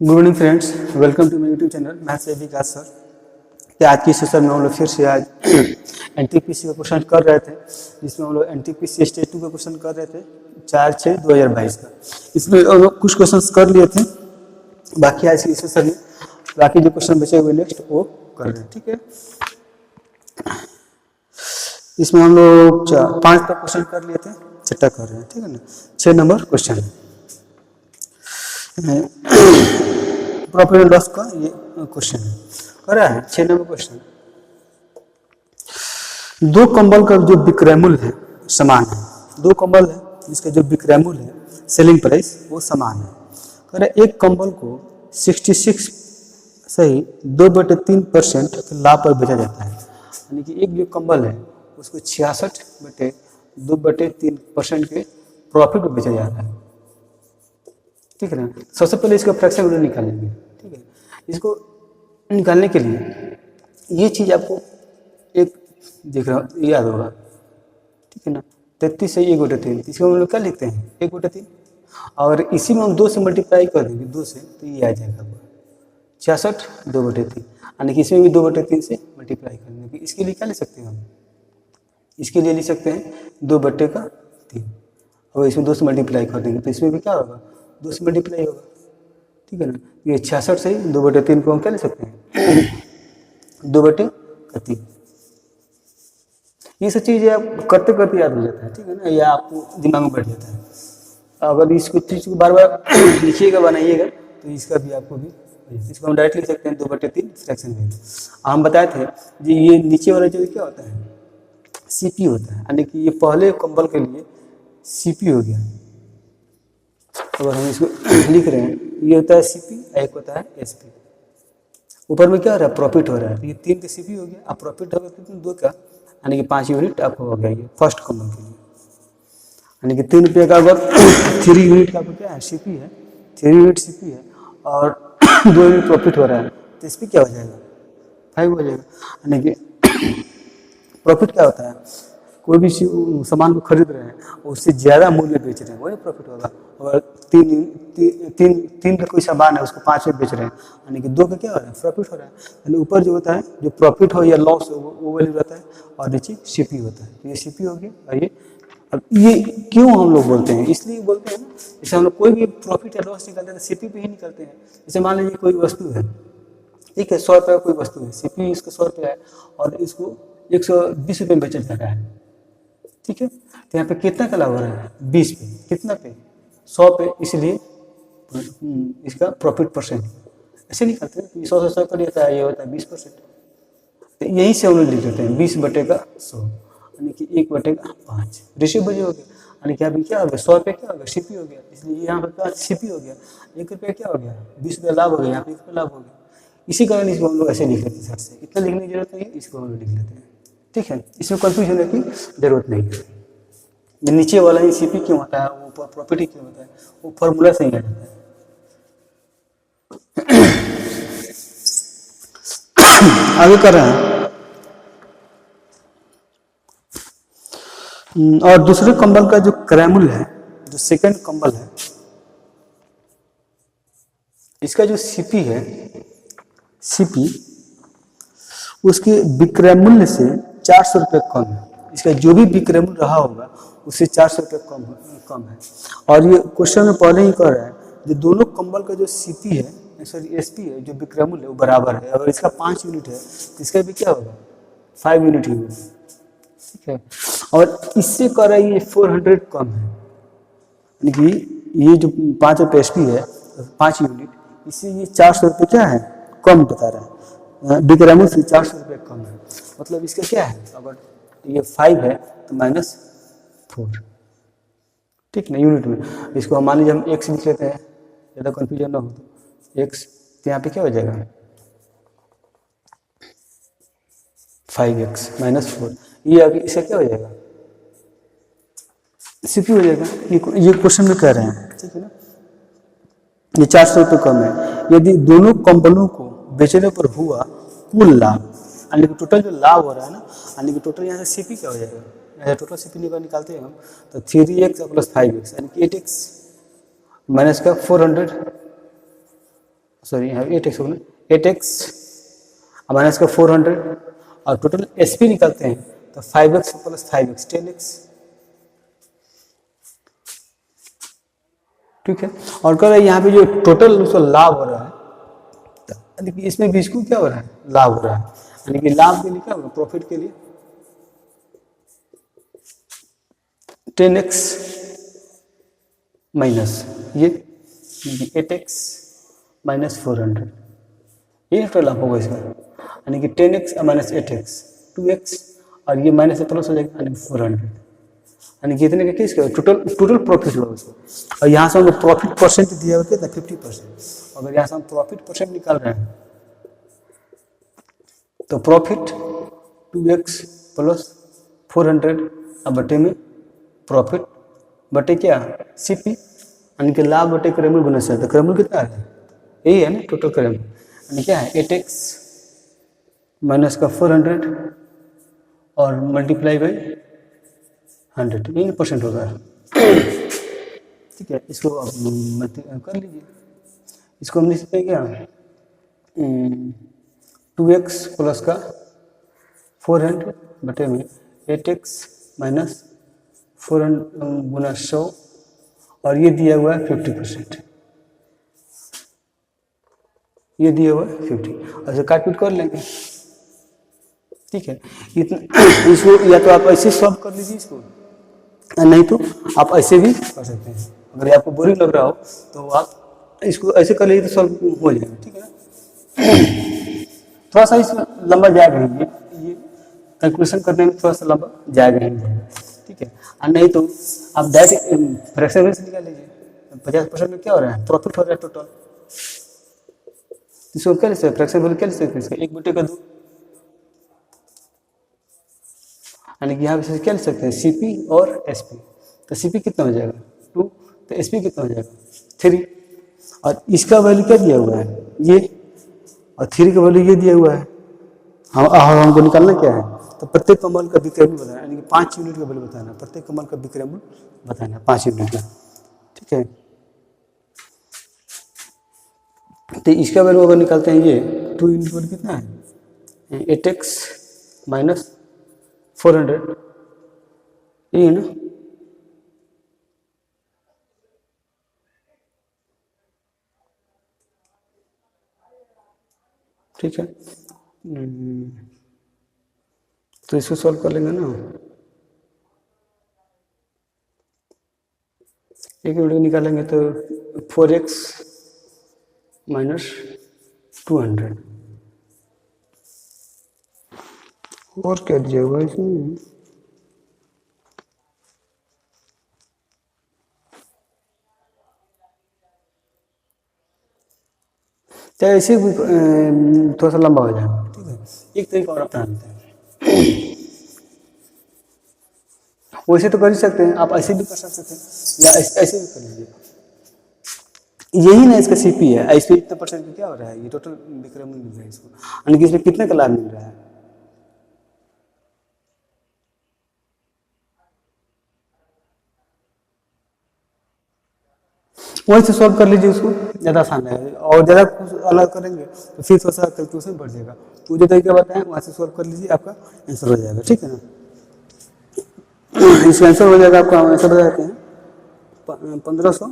Good morning friends, welcome to my YouTube channel maths से Vikas sir. तो आज की सेशन में हम लोग फिर से आज एनटीपीसी का क्वेश्चन कर रहे थे, जिसमें हम लोग एनटीपीसी स्टेज 2 का क्वेश्चन कर रहे थे 4/6/2022 का। इसमें हम लोग कुछ क्वेश्चन कर लिए थे, बाकी आज की सेशन में बाकी जो क्वेश्चन बचे हुए नेक्स्ट वो कर रहे हैं। ठीक है, इसमें हम लोग 5 तक क्वेश्चन कर लिए थे, 6 कर रहे हैं। ठीक है ना, 6 नंबर क्वेश्चन है प्रॉफिट एंड लॉस का ये क्वेश्चन है, करा है 6 नंबर क्वेश्चन। दो कंबल का जो विक्रय मूल्य है समान है। दो कंबल है जिसका जो विक्रय मूल्य है सेलिंग प्राइस वो समान है। कह रहे एक कंबल को 66 सही 2/3% के लाभ पर बेचा जाता है, यानी कि एक जो कंबल है उसको 66/2/3% के प्रॉफिट पर बेचा जाता है। ठीक है ना, सबसे पहले इसका फ्रैक्शन वैल्यू निकालेंगे। ठीक है, इसको निकालने के लिए ये चीज आपको एक देख रहा याद होगा। ठीक है ना, 33 से 1/3, इसको हम लोग क्या लिखते हैं 1/3, और इसी में हम 2 से मल्टीप्लाई कर देंगे 2 से, तो ये आ जाएगा 66 2/3, यानी कि इसमें भी 2/3 से मल्टीप्लाई कर देंगे। इसके लिए क्या ले सकते हैं हम, इसके लिए ले सकते हैं 2/3, और इसमें 2 से मल्टीप्लाई कर देंगे तो इसमें भी क्या होगा 2 से मल्टीप्लाई होगा। ठीक है ना, ये 66 से 2/3 को हम क्या ले सकते हैं 2/3। ये सब चीज़ें आप करते करते याद हो जाता है। ठीक है ना, या आपको दिमाग में बैठ जाता है। अगर इसको चीज़ को बार बार लिखिएगा बनाइएगा तो इसका भी आपको भी, इसको हम डायरेक्ट लिख सकते हैं 2/3 फ्रैक्शन वैल्यू। हम बताए थे जी, ये नीचे वाला जो क्या होता है सीपी होता है, यानी कि ये पहले कंबल के लिए सीपी हो गया। अगर हम इसको लिख रहे हैं, ये होता है सीपी, एक होता है एसपी। ऊपर में क्या हो रहा है प्रॉफिट हो रहा है, तो ये 3 का सीपी हो गया, अब प्रॉफिट हो गया कितने 2 का, यानी कि 5 यूनिट आपको हो गया ये फर्स्ट कंबल के लिए। यानी कि 3 रुपये का अगर 3 यूनिट का आपको क्या है सीपी है, 3 यूनिट सीपी है और 2 यूनिट प्रॉफिट हो रहा है, तो इस पर क्या हो जाएगा 5 हो जाएगा। यानी कि प्रॉफिट क्या होता है, कोई भी सामान को खरीद रहे हैं उससे ज़्यादा मूल्य बेच रहे हैं वही प्रॉफिट होगा। अगर तीन का कोई सामान है उसको 5 में बेच रहे हैं, यानी कि 2 का क्या हो रहा है प्रॉफिट हो रहा है। यानी ऊपर जो होता है जो प्रॉफिट हो या लॉस हो वो वैल्यू रहता है, और नीचे सीपी होता है। तो ये सीपी हो गया। और ये अब ये क्यों हम लोग बोलते हैं, इसलिए बोलते हैं ना, जैसे हम लोग कोई भी प्रॉफिट या लॉस निकालते हैं तो सीपी पे ही निकलते हैं। जैसे मान लीजिए कोई वस्तु है, ठीक है 100 रुपये का कोई वस्तु है, सीपी इसका 100 रुपये है और इसको 120 रुपये में बेचा जा रहा है। ठीक है, तो यहाँ पे कितना का लाभ हो रहा है 20 पे, कितना पे 100 पे, इसलिए इसका प्रॉफिट परसेंट ऐसे निकलते हैं। 100 से 100 कर देता है, ये होता है 20%। तो यहीं से हम लोग लिख देते हैं 20/100, यानी कि 1/5 रेशियो बजे हो गया। यानी कि अभी क्या हो गया 100 रुपये क्या हो गया सीपी हो गया, इसलिए यहाँ पर क्या सीपी हो गया 1 रुपये क्या हो गया 20 रुपये लाभ हो गया, यहाँ पे 1 रुपये लाभ हो गया। इसी कारण इसको हम लोग ऐसे लिख लेते हैं, सर से इतना लिखने की जरूरत नहीं है, इसको हम लोग लिख लेते हैं। ठीक है, इसमें कंफ्यूज होने की जरूरत नहीं है। नीचे वाला ही सीपी क्यों होता है, ऊपर प्रॉफिट ही क्यों होता है, वो फॉर्मूला से ही आ जाता है। आगे कर रहे हैं, और दूसरे कंबल का जो क्रय मूल्य है, जो सेकंड कंबल है, इसका जो सीपी है, सीपी उसके विक्रय मूल्य से 400 रुपये कम है। इसका जो भी विक्रय मूल्य रहा होगा उससे 400 रुपये कम है। और ये क्वेश्चन में पहले ही कह रहा है जो दोनों कंबल का जो सीपी है सॉरी एसपी है, जो विक्रय मूल्य है वो बराबर है। अगर इसका 5 यूनिट है तो इसका भी क्या होगा 5 यूनिट ही होगा। ठीक है, और इससे कह रहा है ये 400 कम है, यानी कि ये जो 5 रुपये एसपी है 5 यूनिट, इससे ये 400 रुपये क्या है कम बता रहा है, विक्रय मूल्य से 400 रुपये कम है। मतलब इसका क्या है, अगर ये 5 है तो -4। ठीक ना, यूनिट में इसको हम मान लीजिए हम x लिख लेते हैं, ज़्यादा कन्फ्यूजन ना हो तो x, तो यहाँ पे क्या हो जाएगा 5x -4, ये आगे इसका क्या हो जाएगा सीपी हो जाएगा। ये क्वेश्चन में कह रहे हैं। ठीक है ना, ये 400 रुपये कम है। यदि दोनों कंबलों को बेचने पर हुआ कुल लाभ, यानी कि टोटल जो लाभ हो रहा है ना, यानी कि टोटल यहाँ से सीपी क्या हो जाएगा, टोटल सीपी निकालते हैं हम तो 3x + 5x, यानी कि 8x माइनस का 400 सॉरी यहाँ 8x होगा, 8x माइनस का 400 और टोटल एस पी निकालते हैं तो 5x प्लस 5x 10x, ठीक है। और कह रहा है यहाँ पे जो टोटल उसका लाभ हो रहा है, यानी कि इसमें भी इसको क्या हो रहा है, लाभ हो रहा है, यानी कि लाभ के लिए क्या होगा, प्रॉफिट के लिए 10x माइनस ये 8x माइनस 400, ये टोटल लाभ होगा इसका, यानी कि 10x माइनस 8x 2x और ये माइनस से प्लस हो जाएगा यानी 400, यानी कि इतने का किसका टोटल प्रॉफिट होगा उसको। और यहाँ से हमको प्रॉफिट परसेंट दिया हुआ कितना 50%, अगर यहाँ से हम प्रॉफिट परसेंट निकाल रहे हैं तो प्रॉफिट 2x प्लस 400 अब बटे में प्रॉफिट बटे क्या CP, यानी कि लाभ बटे क्रेमल गुना से, तो क्रेमल कितना है, यही है ना टोटल क्रेमल, यानी क्या है 8x माइनस का 400 और मल्टीप्लाई बाई 100, यही परसेंट होगा, ठीक है। इसको आप कर लीजिए, इसको हम लिख सकते हैं क्या 2x प्लस का 400 बटे में 8x माइनस 400 गुना 100 और ये दिया हुआ है 50%, ये दिया हुआ है 50, अच्छा काट पीट कर लेंगे, ठीक है। इतना इसको या तो आप ऐसे सॉल्व कर लीजिए इसको, नहीं तो आप ऐसे भी कर सकते हैं, अगर आपको बोरिंग लग रहा हो तो आप इसको ऐसे कर लीजिए तो सॉल्व हो जाएगा, ठीक है ना। थोड़ा सा इसमें लंबा जाएगा ही, ये कैलकुलेशन करने में थोड़ा सा लंबा जाएगा ही जाएगा, ठीक है। और नहीं तो आप डायरेक्ट फ्रैक्शन से निकाल लीजिए, 50% में क्या हो रहा है, प्रॉफिट हो रहा है टोटल, इसको क्या लिख सकते हैं, फ्रैक्शन वैल्यू क्या लिख सकते हैं इसका 1/2, यानी कि यहाँ पे क्या लिख सकते हैं CP और SP, तो CP कितना हो जाएगा 2, तो SP कितना हो जाएगा 3, और इसका वैल्यू क्या दिया हुआ है ये, और 3 का वैल्यू ये दिया हुआ है, हमको निकालना क्या है, तो प्रत्येक कमल का विक्रमण बताना, यानी कि 5 यूनिट का वैल्यू बताना, प्रत्येक कमल का विक्रमण बताना 5 यूनिट का, ठीक है। तो इसका वैल्यू अगर निकालते हैं ये 2 यूनिट वैल्यू कितना है 8x माइनस 400, ये है ना, ठीक है। तो इसको सॉल्व कर लेंगे ना, एक यूनिट निकालेंगे तो 4x माइनस 200, और क्या दिया हुआ इसमें, चाहे ऐसे भी थोड़ा सा लंबा हो जाएगा, ठीक है। एक तरीका और अपनाते हैं, वैसे तो कर ही सकते हैं, आप ऐसे भी कर सकते हैं या ऐसे भी कर लीजिए, यही ना इसका CP है, इसमें इतने परसेंट क्या हो रहा है, ये टोटल विक्रम मिल रहा है इसको, यानी कि इसमें कितने का लाभ मिल रहा है, वहीं से सॉल्व कर लीजिए, उसको ज़्यादा आसान है, और ज़्यादा कुछ अलग करेंगे तो फिर थोड़ा सा कैलकुलेशन बढ़ जाएगा, तो जो तरीका बताएं वहाँ से सॉल्व कर लीजिए, आपका आंसर हो जाएगा, ठीक है ना। इसका आंसर हो जाएगा, आपका आंसर हो जाते हैं 1500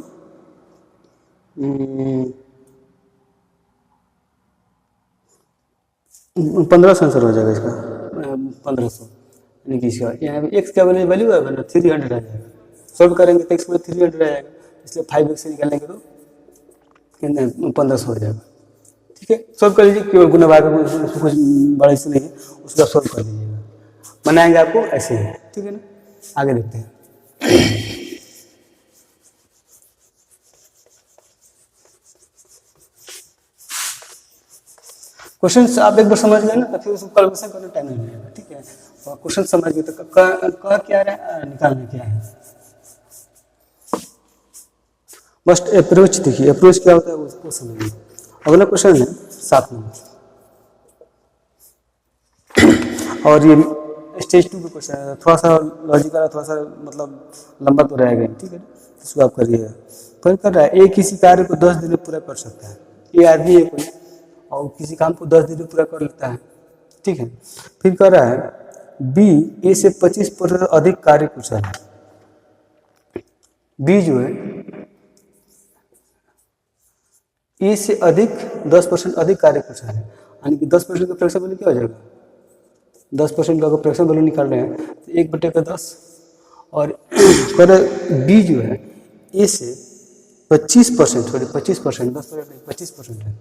1500 आंसर हो जाएगा इसका 1500, यानी कि इसका यहाँ पे x का वैल्यू है ना 300 आ जाएगा, सॉल्व करेंगे तो x को 300 आ जाएगा, इसलिए 5x से निकालेंगे तो 1500 हो जाएगा, ठीक है। सॉल्व कर लीजिए, केवल गुना भाग कुछ बड़ा इससे नहीं है, उसका सॉल्व कर लीजिएगा, बनाएंगे आपको ऐसे ही, ठीक है ना। आगे देखते हैं, क्वेश्चन आप एक बार समझ गए ना तो फिर उसको कैलकुलेशन करने टाइम नहीं लगेगा, ठीक है। और क्वेश्चन समझ गए तो कह क्या रहा है, निकालना क्या है, बस अप्रोच देखिए, अप्रोच क्या होता है उसको समझिए। अगला क्वेश्चन है 7 नंबर, और ये स्टेज 2 का क्वेश्चन है, थोड़ा सा लॉजिकल, थोड़ा सा मतलब लंबा तो रहेगा, ठीक है। इसको आप करिएगा, पर कर रहा है एक किसी कार्य को 10 दिन में पूरा कर सकता है, ये आदमी है कोई और किसी काम को 10 दिन में पूरा कर लेता है, ठीक है। फिर कह रहा है बी ए से 25% अधिक कार्यकुशल है। बी जो है ए से अधिक 10% अधिक कार्यकुशल है, यानी कि 10% का फ्रैक्शन वैल्यू क्या हो जाएगा, 10% का अगर फ्रैक्शन वैल्यू निकाल रहे हैं तो 1/10। और पर बी जो है ए से 25%, सॉरी 25%, 10% नहीं 25% है,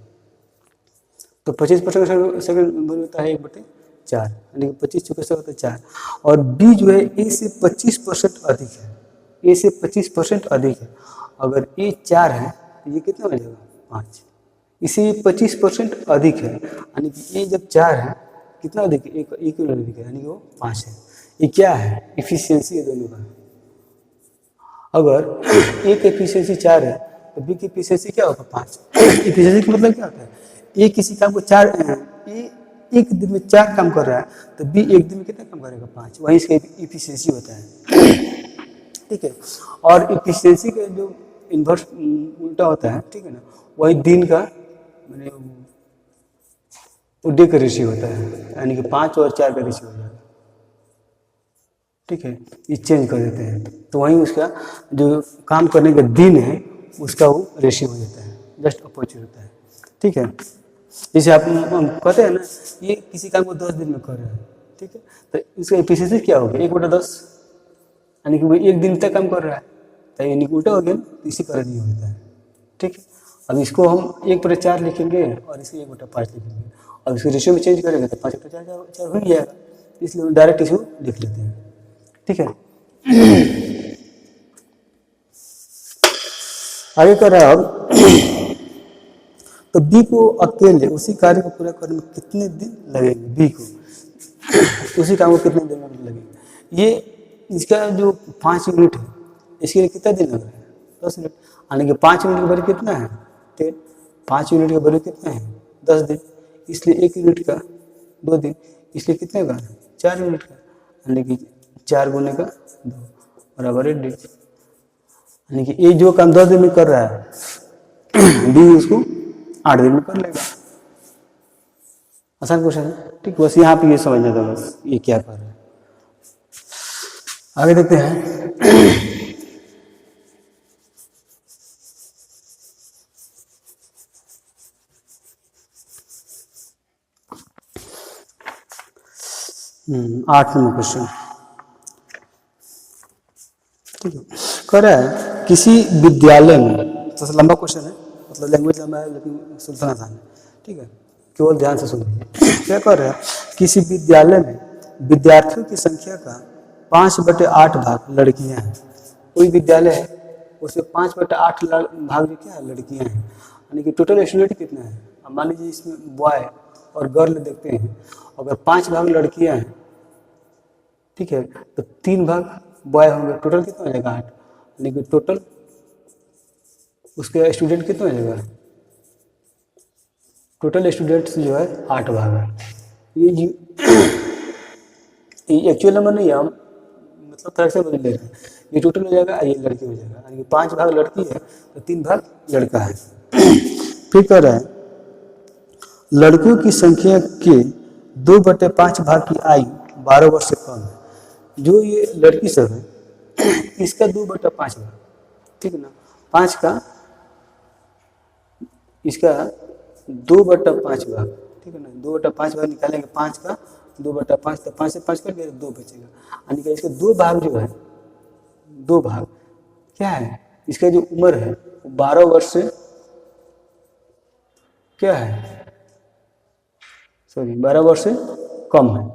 तो 25% का सेकंड वैल्यू होता है 1/4, यानी कि 25 चुके से होता है 4। और बी जो है ए से 25% अधिक है, ए से 25% अधिक है। अगर ए 4 है तो ये कितना हो जाएगा 5, इसी 25% अधिक है, यानी कि ए जब 4 है कितना अधिक है, एक अधिक है, यानी कि वो 5 है। ये क्या है, इफिशियंसी है दोनों का। अगर ए की इफिशियंसी 4 है तो बी की इफिशियंसी क्या होगा 5। इफिशियंसी का मतलब क्या होता है, ए किसी काम को 4 एक दिन में 4 काम कर रहा है तो बी एक दिन में कितना काम करेगा 5, वही इसका इफिशियंसी होता है, ठीक है। और इफिशियंसी का जो इन्वर्स उल्टा होता है, ठीक है ना, वही दिन का मैंने डे का रेशियो होता है, यानी कि 5 और 4 का रेशियो हो जाएगा, ठीक है। ये चेंज कर देते हैं तो वहीं उसका जो काम करने का दिन है उसका वो रेशियो हो जाता है, जस्ट अपोजिट होता है, ठीक है। जैसे आप हम कहते हैं ना ये किसी काम को 10 दिन में कर रहा है, ठीक है, तो इसका एफिशिएंसी क्या होगा 1/10, यानी कि वो एक दिन तक काम कर रहा है, तो यानी कि उल्टा हो गया, इसी कारण ये होता है, ठीक है। अब इसको हम 1/4 लिखेंगे और इसको 1/5 लिखेंगे, अब इसको रेशियो में चेंज करेंगे तो 5/4 हो जाएगा, इसलिए हम डायरेक्ट इसको लिख लेते हैं, ठीक है। आगे कर रहा है अब तो बी को अकेले उसी कार्य को पूरा करने में कितने दिन लगेंगे, बी को उसी काम को कितने दिन में लगेंगे। ये इसका जो 5 यूनिट है इसके लिए कितना दिन लग रहा है 10 मिनट, यानी कि 5 यूनिट का वैल्यू कितना है 10, 5 यूनिट का वैल्यू कितना है 10 दिन, इसलिए 1 यूनिट का 2 दिन, इसलिए कितने का 4 यूनिट का, यानी कि 4 गुने का 2 बराबर 1 दिन, यानी कि ये जो काम 10 दिन में कर रहा है बी उसको 8 दिन में कर लेगा। आसान क्वेश्चन है, ठीक। बस यहाँ पे ये समझना था बस ये क्या कर रहा है। आगे देखते हैं। आठ नंबर क्वेश्चन, ठीक है। कह रहा है किसी विद्यालय में, तो लंबा क्वेश्चन है, मतलब लैंग्वेज लंबा है लेकिन सुनना आसान है, ठीक है, केवल ध्यान से सुनिए। क्या कर रहा है, किसी विद्यालय में विद्यार्थियों की संख्या का 5/8 भाग लड़कियां हैं। कोई विद्यालय है उसमें 5/8 भाग जो क्या है लड़कियां हैं, यानी कि टोटल स्टूडेंट कितना है। अब मान लीजिए इसमें बॉय और गर्ल देखते हैं, अगर 5 भाग लड़कियां हैं, ठीक है, तो 3 भाग बॉय होंगे, टोटल कितना हो जाएगा 8, यानी कि टोटल उसके स्टूडेंट कितना हो जाएगा, टोटल स्टूडेंट्स जो है 8 भाग है। ये एक्चुअल नंबर नहीं है, हम मतलब थोड़ा सा बदल ले रहे हैं, ये टोटल हो जाएगा, ये लड़की हो जाएगा, यानी कि 5 भाग लड़की है तो 3 भाग लड़का है। फिर कह रहा है लड़कियों की संख्या के 2/5 भाग की आयु 12 वर्ष से कम है। जो ये लड़की सब है इसका 2/5 भाग, ठीक है ना, 5 का इसका 2/5 भाग, ठीक है ना, 2/5 भाग निकालेंगे, 5 का 2/5, तो 5 से 5 कर दिया 2 बचेगा, यानी कि इसके 2 भाग जो है 2 भाग क्या है, इसका जो उम्र है 12 वर्ष से क्या है, सॉरी 12 वर्ष से कम है।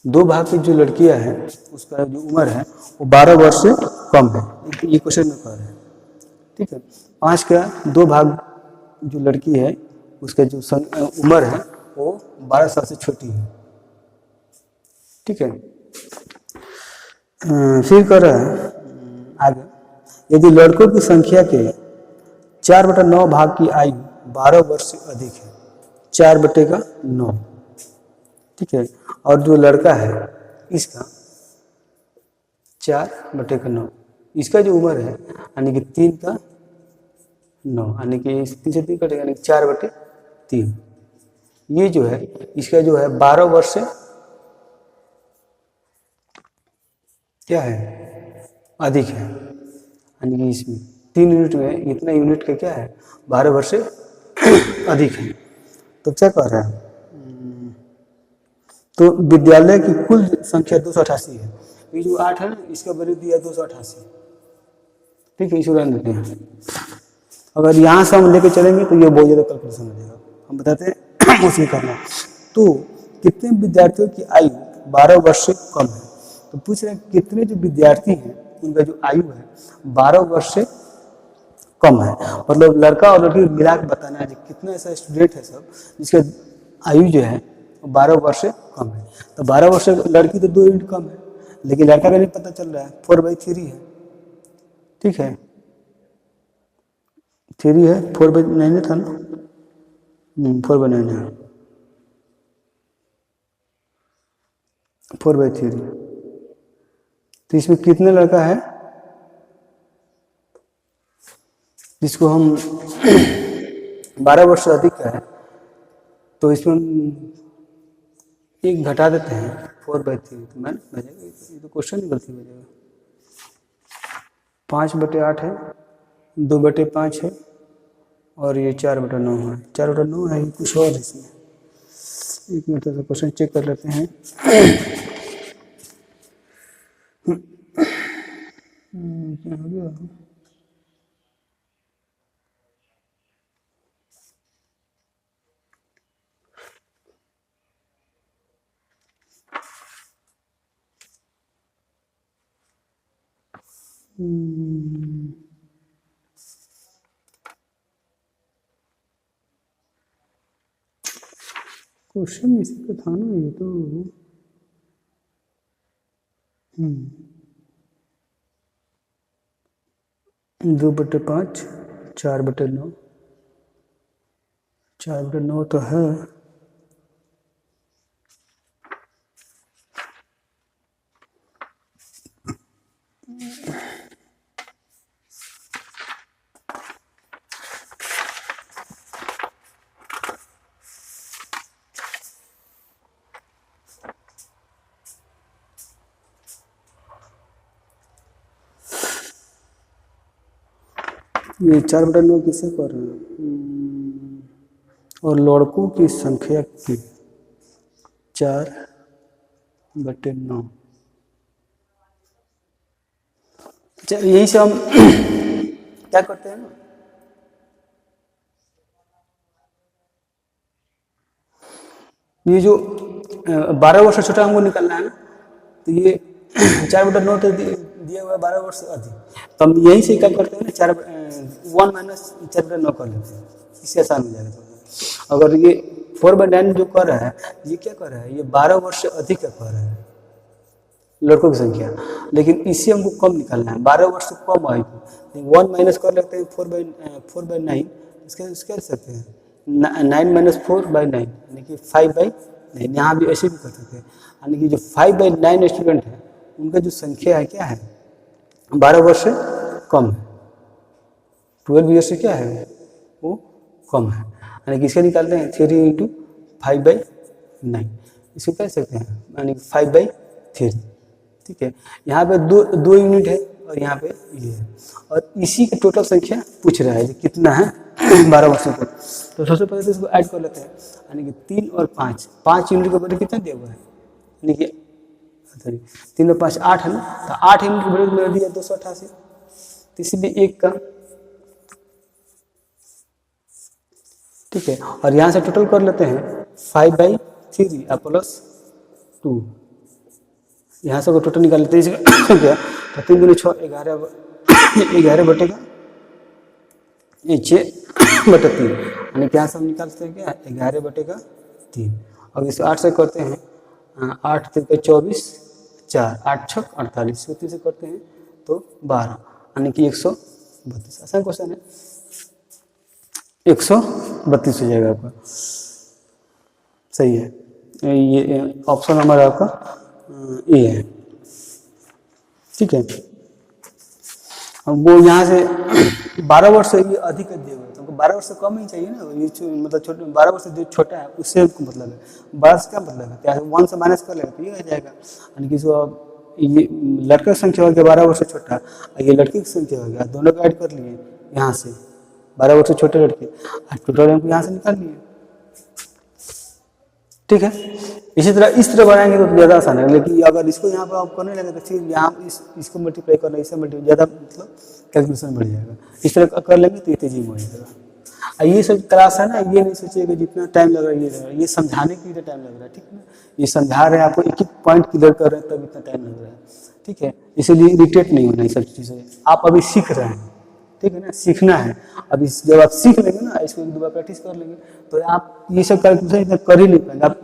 2 भाग की जो लड़कियां हैं उसका जो उम्र है वो 12 वर्ष से कम है, ये क्वेश्चन में कह रहे हैं, ठीक है। 5 का 2 भाग जो लड़की है उसका जो उम्र है वो 12 साल से छोटी है, ठीक है। फिर कह रहा है आगे यदि लड़कों की संख्या के 4/9 भाग की आयु 12 वर्ष से अधिक है, 4/9, ठीक है, और जो लड़का है इसका 4/9, इसका जो उम्र है यानी कि 3 का 9, यानी कि 3 से 3 कटेगा, यानी 4/3। ये जो है इसका जो है 12 वर्ष से क्या है, अधिक है, यानी कि इसमें 3 यूनिट में इतना यूनिट का क्या है, 12 वर्ष से अधिक है। तो क्या कह रहा है, तो विद्यालय की कुल संख्या 288 है। ये जो 8 है ना, इसका वैल्यू दिया 288। ठीक है, इसको रहने देते हैं। अगर यहाँ से हम लेके चलेंगे तो ये बहुत ज़्यादा कैलकुलेशन हो जाएगा, हम बताते हैं उसे करना। तो कितने विद्यार्थियों की आयु 12 वर्ष से कम है, तो पूछ रहे हैं कितने जो विद्यार्थी हैं उनका जो आयु है 12 वर्ष से कम है, मतलब लड़का और लड़की मिला के बताना है कितना ऐसा स्टूडेंट है सब जिसका आयु जो है 12 वर्ष से कम है। तो 12 वर्ष से लड़की तो 2 यूनिट कम है, लेकिन लड़का का नहीं पता चल रहा है, 4/3 है। ठीक है, 3 है, 4/9 था ना, 4/9 है, 4/3। तो इसमें कितने लड़का है जिसको हम 12 वर्ष से अधिक का है, तो इसमें हम 1 घटा देते हैं, 4/3। तो मैंने बचेगा, ये तो क्वेश्चन ही गलती बचेगा। 5/8 है, 2/5 है, और ये 4/9 है। 4/9 है, ये कुछ और इसमें। एक मिनट से क्वेश्चन चेक कर लेते हैं। क्या हो गया? क्वेश्चन इसी का था ना, ये तो 2/5, 4/9, 4/9 तो है। ये 4/9 किसे कर रहे हैं, और लड़कों की संख्या की 4/9। यही से हम क्या करते हैं ना, ये जो 12 वर्ष से छोटा हमको निकलना है ना, तो ये 4/9 तो दिया हुआ है 12 वर्ष से अधिक, तो हम यही से क्या करते हैं ना, 1 - 4/9 कर लेते हैं, इससे आसान हो जाएगा। अगर ये 4/9 जो कर रहा है, ये क्या कर रहा है, ये 12 वर्ष से अधिक का कर रहा है लड़कों की संख्या, लेकिन इससे हमको कम निकालना है, 12 वर्ष से कम आएगी। 1 माइनस कर लेते हैं 4/9, इसका कर सकते हैं 9 - 4/9, यानी कि 5/9। यहाँ भी ऐसे भी कर सकते हैं, यानी कि जो 5/9 स्टूडेंट है उनका जो संख्या है क्या है, 12 वर्ष से कम है, 12 ईयर से क्या है वो कम है, यानी कि इसका निकालते हैं 3 × 5/9, इसको कह सकते हैं, यानी कि 5/3। ठीक है, यहाँ पे दो यूनिट है और यहाँ पे ये है, और इसी का टोटल संख्या पूछ रहा है कितना है 12 वर्षों तक। तो सबसे पहले तो इसको ऐड कर लेते हैं, यानी कि 3 और 5 यूनिट का वैल्यू कितना दिया हुआ है, यानी कि 3 और 5 8 है ना, तो 8 यूनिट का वैल्यू मेरा दिया 288, तो इसलिए 1 का। ठीक है, और यहाँ से टोटल कर लेते हैं 5/3 प्लस 2, यहाँ से टोटल निकाल लेते हैं क्या, तो 3 दूनी 6, 11 बटेगा 6/3, यानी कि यहाँ से हम निकालते हैं क्या 11/3। अब इसे 8 से करते हैं, 8 × 3 = 24, 4 8 × 6 = 48, 3 से करते हैं तो 12, यानी कि 132। आसान क्वेश्चन है, 132 हो जाएगा आपका, सही है। ये ऑप्शन हमारा आपका ए है। ठीक है, अब वो यहाँ से 12 वर्ष से ये अधिक दिए हुए, तो हमको 12 वर्ष से कम ही चाहिए ना, ये मतलब छोटे 12 वर्ष से जो छोटा है उससे हमको मतलब है, 12 से क्या मतलब है, क्या 1 से माइनस कर लेगा तो ये आ जाएगा। यानी कि ये लड़का की संख्या हो गया 12 वर्ष से छोटा और ये लड़की की संख्या हो गया, दोनों को ऐड कर लिए यहाँ से 12 वर्ष से छोटे लड़के, टोटल हमको यहाँ से निकाल लिए। ठीक है, इसी तरह इस तरह बनाएंगे तो ज़्यादा आसान है, लेकिन अगर इसको यहाँ पर आप करने लगे तो फिर यहाँ इसको मल्टीप्लाई करना, इससे मल्टीप्लाई ज़्यादा मतलब कैलकुलेशन बढ़ जाएगा। इस तरह कर लेंगे तो ये तेजी में हो जाएगा। और ये सब क्लास है ना, ये नहीं सोचिएगा जितना टाइम लग रहा है ये लग रहा है, ये समझाने के लिए टाइम लग रहा है। ठीक है ना, ये समझा रहे हैं आपको, एक एक पॉइंट क्लियर कर रहे हैं तब इतना टाइम लग रहा है। ठीक है, इसीलिए इरिटेट नहीं होना ये सब चीज़ें, आप अभी सीख रहे हैं। ठीक है ना, सीखना है। अभी जब आप सीख लेंगे ना, इसको एक दो बार प्रैक्टिस कर लेंगे तो आप ये सब कैलकुलेशन इतना कर ही नहीं पाएंगे, आप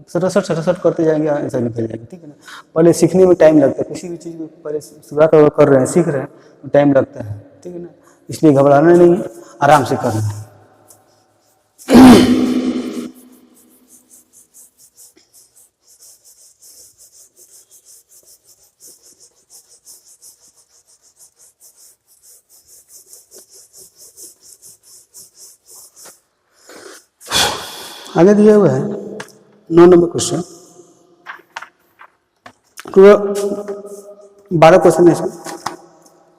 सटसट करते जाएंगे, ऐसा निकल जाएंगे। ठीक है ना, पहले सीखने में टाइम लगता है, किसी भी चीज़ को पहले शुरुआत कर रहे हैं, सीख रहे हैं तो टाइम लगता है। ठीक है ना, इसलिए घबराना नहीं है, आराम से करना है। आगे दिया हुआ है 9 नंबर क्वेश्चन, 12 क्वेश्चन है इसमें,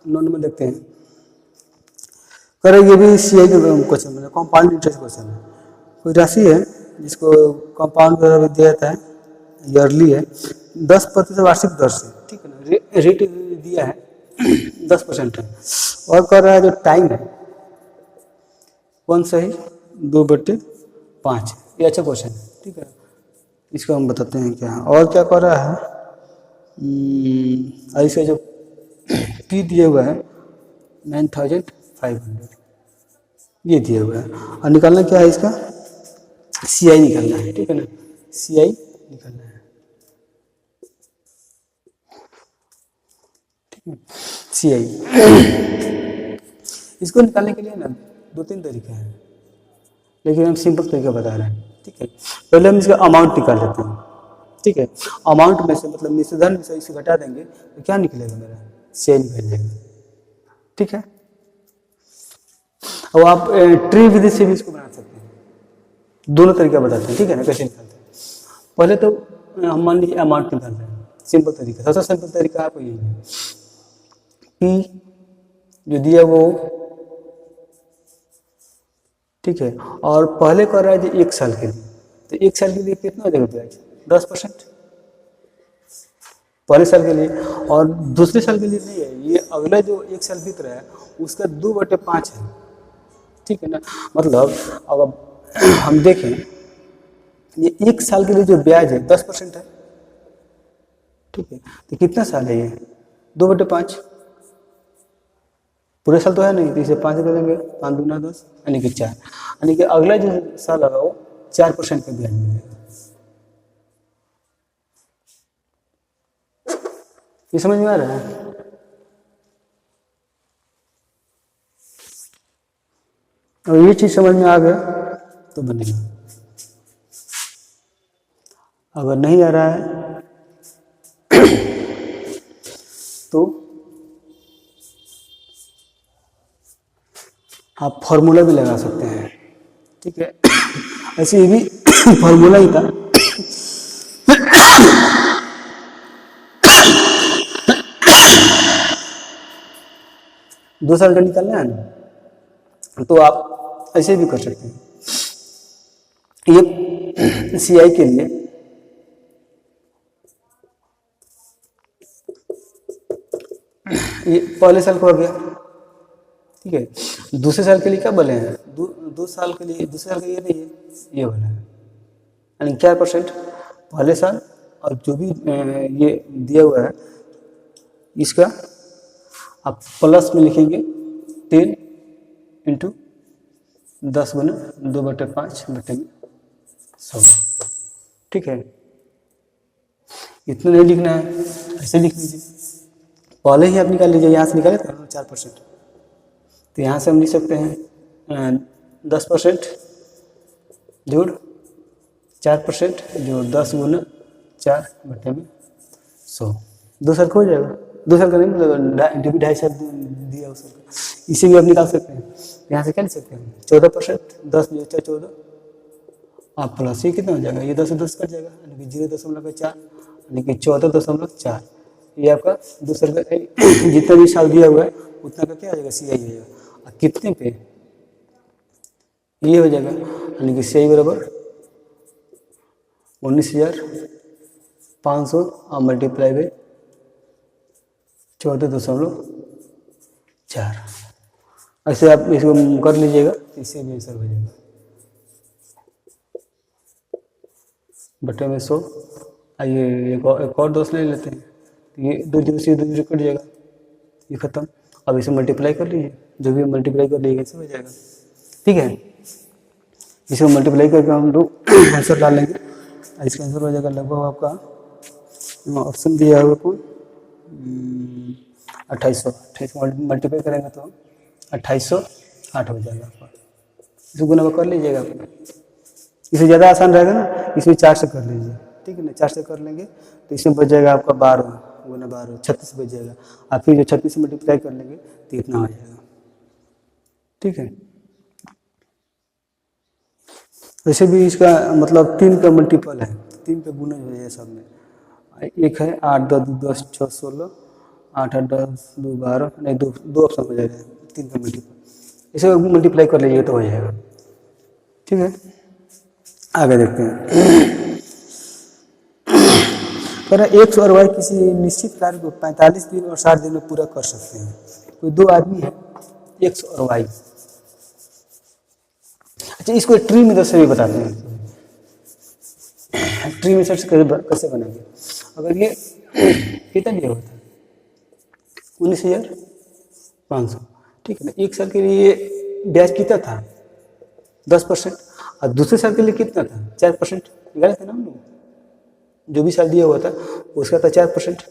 9 नंबर देखते हैं। करें ये भी सीआई का क्वेश्चन है, कंपाउंड इंटरेस्ट क्वेश्चन है। कोई राशि है जिसको कंपाउंड द्वारा दिया जाता है, ईयरली है, 10% वार्षिक दर से। ठीक है ना, रेट दिया है 10% है, और कर रहा है जो टाइम है कौन सही 2/5। ये अच्छा क्वेश्चन है। ठीक है, इसको हम बताते हैं क्या और क्या कर रहा है। इसका जो पी दिया हुआ है 9500 ये दिया हुआ है, और निकालना क्या है इसका, सीआई निकालना है। ठीक है ना, सीआई निकालना है। ठीक है, सीआई इसको निकालने के लिए ना 2-3 तरीके हैं, लेकिन हम सिंपल तरीका बता रहे हैं। ठीक है, पहले हम इसका अमाउंट निकाल लेते हैं। ठीक है, अमाउंट में से मतलब मिश्रधन में से इसे घटा देंगे तो क्या निकलेगा, मेरा सीआई निकल जाएगा। ठीक है, और आप ट्री विधि से भी इसको बना सकते हैं, दोनों तरीका बताते हैं। ठीक है ना, कैसे निकालते हैं। पहले तो हम मान लीजिए अमाउंट निकालते हैं, सिंपल तरीका, सबसे सिंपल तरीका आपको यही है। पी जो दिया वो, ठीक है, और पहले कर रहा है जो 1 साल के लिए, तो 1 साल के लिए कितना हो जाएगा ब्याज, 10% पहले साल के लिए, और दूसरे साल के लिए नहीं है, ये अगला जो 1 साल बीत रहा है उसका 2/5 है। ठीक है ना, मतलब अगर हम देखें ये 1 साल के लिए जो ब्याज है 10% है। ठीक है, तो कितना साल है ये 2/5, पूरे साल तो है नहीं, तो इसे 5 कर देंगे, 5 दूना 10 यानी कि 4, यानी कि अगला जो साल होगा वो 4% का ब्याज मिलेगा। ये समझ में आ रहा है। और ये चीज समझ में आ गया तो बनेगा, अगर नहीं आ रहा है तो आप फॉर्मूला भी लगा सकते हैं। ठीक है, ऐसे ये भी फॉर्मूला ही था। 2 साल का निकालना है ना, तो आप ऐसे भी कर सकते हैं। ये सीआई के लिए ये पहले साल का हो गया। ठीक है, दूसरे साल के लिए क्या बोले हैं, 2 साल के लिए, दूसरे साल का ये नहीं है, ये बोला है, यानी 4% पहले साल, और जो भी ये दिया हुआ है इसका आप प्लस में लिखेंगे 10 × 10 × 2/5/100। ठीक है, इतना नहीं लिखना है, ऐसे लिख लीजिए, पहले ही आप निकाल लीजिए, यहाँ से निकाले तो 4%, तो यहाँ से हम लिख सकते हैं 10% जोड़ 4% जोड़ 10 × 4/100, 2 साल हो जाएगा। 2 साल का नहीं, मतलब जो भी 2.5 साल दिया उस साल का, इसे भी आप निकाल सकते हैं। यहाँ से क्या लिख सकते हैं 14%, 10 × 14, आप प्लस ये कितना हो जाएगा, ये 10 से 10 कट जाएगा, यानी कि 0.4, यानी कि 14.4। ये आपका 2 साल का जितना भी साल दिया हुआ है उतना का क्या हो जाएगा, CI हो जाएगा। और कितने पे, ये हो जाएगा, यानी कि CI बराबर 19,500 और मल्टीप्लाई बाई 14.4। ऐसे आप इसको कर लीजिएगा, इससे भी आंसर हो जाएगा। बटे में 100, आइए एक और 2 ले लेते हैं, ये 2 0 से 2 0 कट जाएगा, ये खत्म। अब इसे मल्टीप्लाई कर लीजिए, जो भी मल्टीप्लाई कर लीजिएगा इससे हो जाएगा, ठीक है। इसे मल्टीप्लाई करके हम लोग आंसर डालेंगे, इसका आंसर हो जाएगा लगभग आपका, ऑप्शन दिया हुआ कौन, 2800 मल्टीप्लाई करेंगे तो 2808 हो जाएगा आपका। इसको गुना कर लीजिएगा आप, इससे ज़्यादा आसान रहेगा ना, इसमें 4 से कर लीजिए, ठीक है ना। 4 से कर लेंगे तो इसमें बच जाएगा आपका 12 गुना 12 36 बच जाएगा। आप फिर जो 36 से मल्टीप्लाई कर लेंगे तो इतना हो जाएगा, ठीक है। वैसे भी इसका मतलब 3 का मल्टीपल है, 3 पे गुना हो जाए सब में। एक है 8 × 2 = 10, 6 × 16, 8 × 8 = 2 12, नहीं 2 ऑप्शन हो जाएगा, 3 का मल्टीपल, इसे मल्टीप्लाई कर लीजिए तो हो जाएगा, ठीक है। आगे देखते हैं। कह रहा X और Y किसी निश्चित कार्य को 45 दिन और 60 दिन में पूरा कर सकते हैं। कोई 2 आदमी है X और Y। अच्छा, इसको ट्री मेथड से भी बताते हैं। ट्री मेथड से कैसे बनाएंगे, अगर ये कितना दिया हुआ था 19,500, ठीक है ना। 1 साल के लिए ब्याज कितना था 10%, और दूसरे साल के लिए कितना था 4%, निकाले थे ना हम लोग, जो भी साल दिया हुआ था उसका था 4%।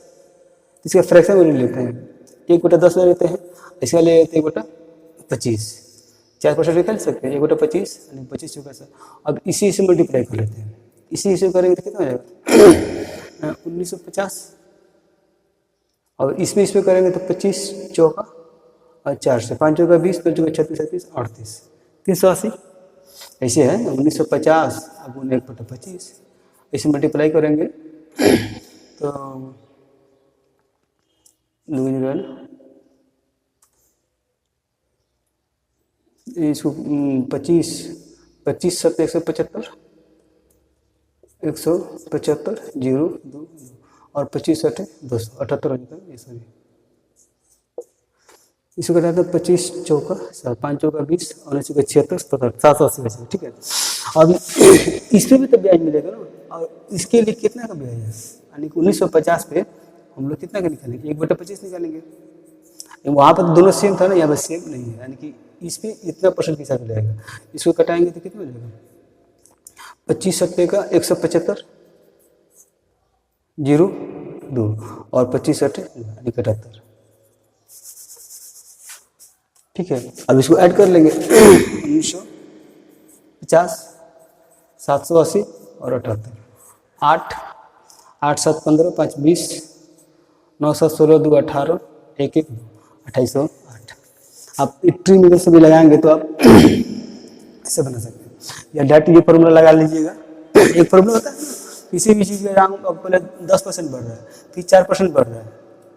इसका फ्रैक्शन वैल्यू लेते हैं, 1/10 लेते हैं, इसका ले लेते हैं 1/25, 4% निकाल सकते हैं, 1/25 यानी 25 चौका सर। अब इसी से मल्टीप्लाई कर लेते हैं, इसी से करेंगे तो कितना हो जाएगा 1950, और इसमें करेंगे तो 25 चौका और 4 से 5 चौका 20, 5 चौका 36, 37, 38, 380। ऐसे है 1950 अब 1/25, ऐसे मल्टीप्लाई करेंगे तो इसको 25 25 7 175, 175 0 2 और 25 7 278 हो जाता है, सॉरी इसको कहता है 25 चौका 5 चौका 20 और 76 780 वैसे, ठीक है। अब इसमें भी तो ब्याज मिलेगा ना, और इसके लिए कितना का ब्याज है, यानी कि 1950 पे हम लोग कितना का निकालेंगे 1/25 निकालेंगे। वहाँ पर दोनों सेम था ना, यहाँ पर सेम नहीं है, यानी कि इस पे इतना परसेंट के हिसाब से लगेगा। इसको कटाएंगे तो कितना मिलेगा 25 सत्ते का 175 0 2 और 25 सत्ते यानी 78, ठीक है। अब इसको ऐड कर लेंगे 1950 780 और 78, 8 8 7 15 5 20 9 7 16 2 18 1 1 2808। आप ट्री मेथड से भी लगाएंगे तो आप ऐसे बना सकते हैं, या डायरेक्ट ये फॉर्मूला लगा लीजिएगा। एक फॉर्मूला होता है किसी भी चीज़ का दाम पहले 10% बढ़ रहा है, फिर 4% बढ़ रहा है,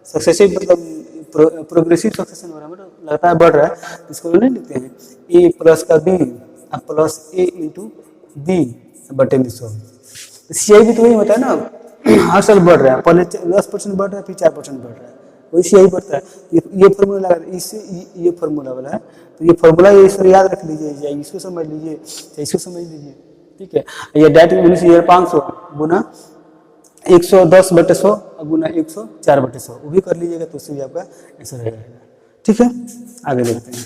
सक्सेसिव मतलब प्रोग्रेसिव सक्सेशन हो रहा है, मतलब लगातार बढ़ रहा है, इसको नहीं लिखते हैं A प्लस का B plus A into B बटे में 100। CI भी तो वही होता है ना, हर साल बढ़ रहा है, पहले 10% बढ़ रहा है फिर 4% बढ़ रहा है, वैसे यही बढ़ता है। ये फॉर्मूला लगा, इससे ये फॉर्मूला वाला है, तो ये फॉर्मूला ये इसको याद रख लीजिए, या इसको समझ लीजिए या इसको समझ लीजिए, ठीक है। ये डायरेक्ट 19,500 गुना 110/100 और गुना 104/100 वो भी कर लीजिएगा, तो उससे भी आपका आंसर आ जाएगा, ठीक है। आगे देखते हैं।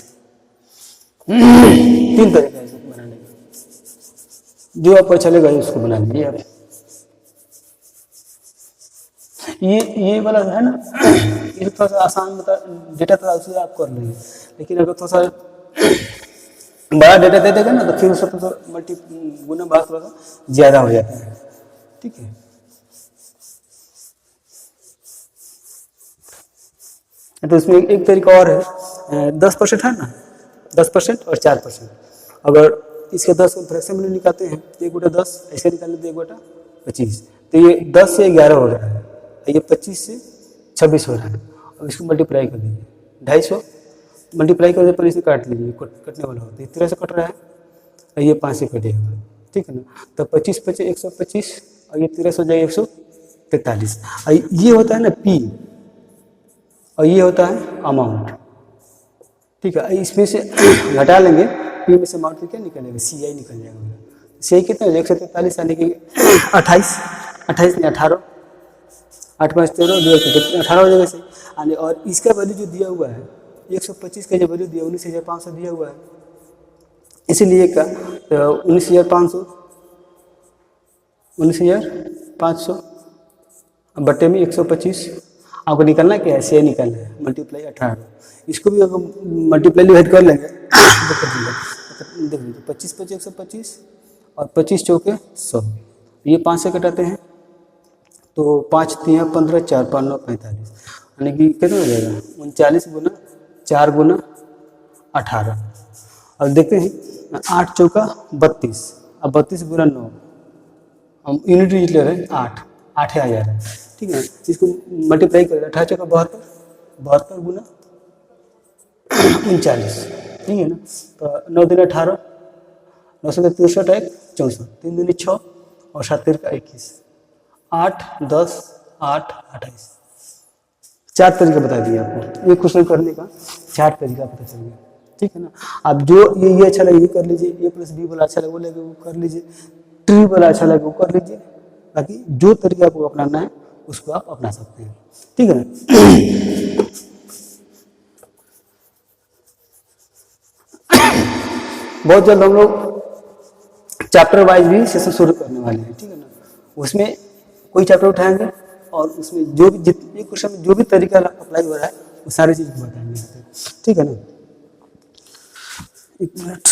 3 तरीका है इसको बनाने का, जो आपको अच्छा लगेगा उसको बना लीजिए आप। ये वाला है ना, ये थोड़ा सा आसान बता, डेटा थोड़ा उससे आप कर लेंगे, लेकिन अगर थोड़ा सा बड़ा डेटा दे देगा ना तो फिर उससे थोड़ा मल्टी गुना भाग थोड़ा सा ज़्यादा हो जाता है, ठीक है। तो इसमें एक तरीका और है, 10% है ना, 10% और 4%। अगर इसके 10 को फ्रैक्शन में निकालते हैं तो 1/10, ऐसे निकालते तो 1/25, तो ये 10 से 11 हो रहा है, ये 25 से 26 हो रहा है। अब इसको मल्टीप्लाई कर दीजिए, 250 मल्टीप्लाई करने पर इसे काट लीजिए, कटने वाला होता है, 13 से कट रहा है और ये 5 से कटेगा, ठीक है ना। तो 25 × 5 = 125 और ये 13 हो जाएगा 143। ये होता है ना पी और ये होता है अमाउंट, ठीक है। इसमें से घटा लेंगे, पी में से अमाउंट तो क्या निकलेगा, सी आई निकल जाएगा। सी आई कितना है 143 यानी कि 28 नहीं 18, 8 × 5 = 13, 2 × 18 हो जाएगा सही। यानी और इसका वैल्यू जो दिया हुआ है 125 का जो वैल्यू दिया 19,500 दिया हुआ है, इसीलिए क्या 19,500 बट्टे में 125 आपको निकालना क्या है, सी निकालना है, मल्टीप्लाई 18। इसको भी अगर मल्टीप्लाई डिवाइड कर लेंगे तो कर देंगे, देख लीजिए 25 × 5 = 125 और 25 × 4 = 100, ये 5 से कटाते हैं तो 5 × 3 = 15, 4 × 5 = 9, 45, यानी कि कितना हो जाएगा 39 × 4 × 18। अब देखते हैं 8 × 4 = 32, अब 32 × 9, हम यूनिट ले रहे हैं 8,000 है, ठीक है। इसको मल्टीप्लाई करें 18 × 4 = 72, 72 × 39, ठीक है ना। तो 9 × 3 = 18, 9 से 63 है 64, 3 दूनी 6 और 7 × 21, 8, 10, 8, 28। 4 तरीका बता दिए आपको, एक क्वेश्चन करने का 4 तरीका पता चल गया, ठीक है ना। आप जो ये अच्छा लगे ये कर लीजिए, ए प्लस बी वाला अच्छा लगे वो लगे वो कर लीजिए, ट्री वाला अच्छा लगे वो कर लीजिए, बाकी जो तरीका आपको अपनाना है उसको आप अपना सकते हैं, ठीक है ना। बहुत जल्द हम लोग चैप्टर वाइज भी सेशन शुरू करने वाले हैं, ठीक है ना। उसमें कोई चैप्टर उठाएंगे और उसमें जो भी जितने क्वेश्चन में जो भी तरीका अप्लाई हो रहा है वो सारी चीज़ बताएंगे, ठीक है ना। 1 मिनट।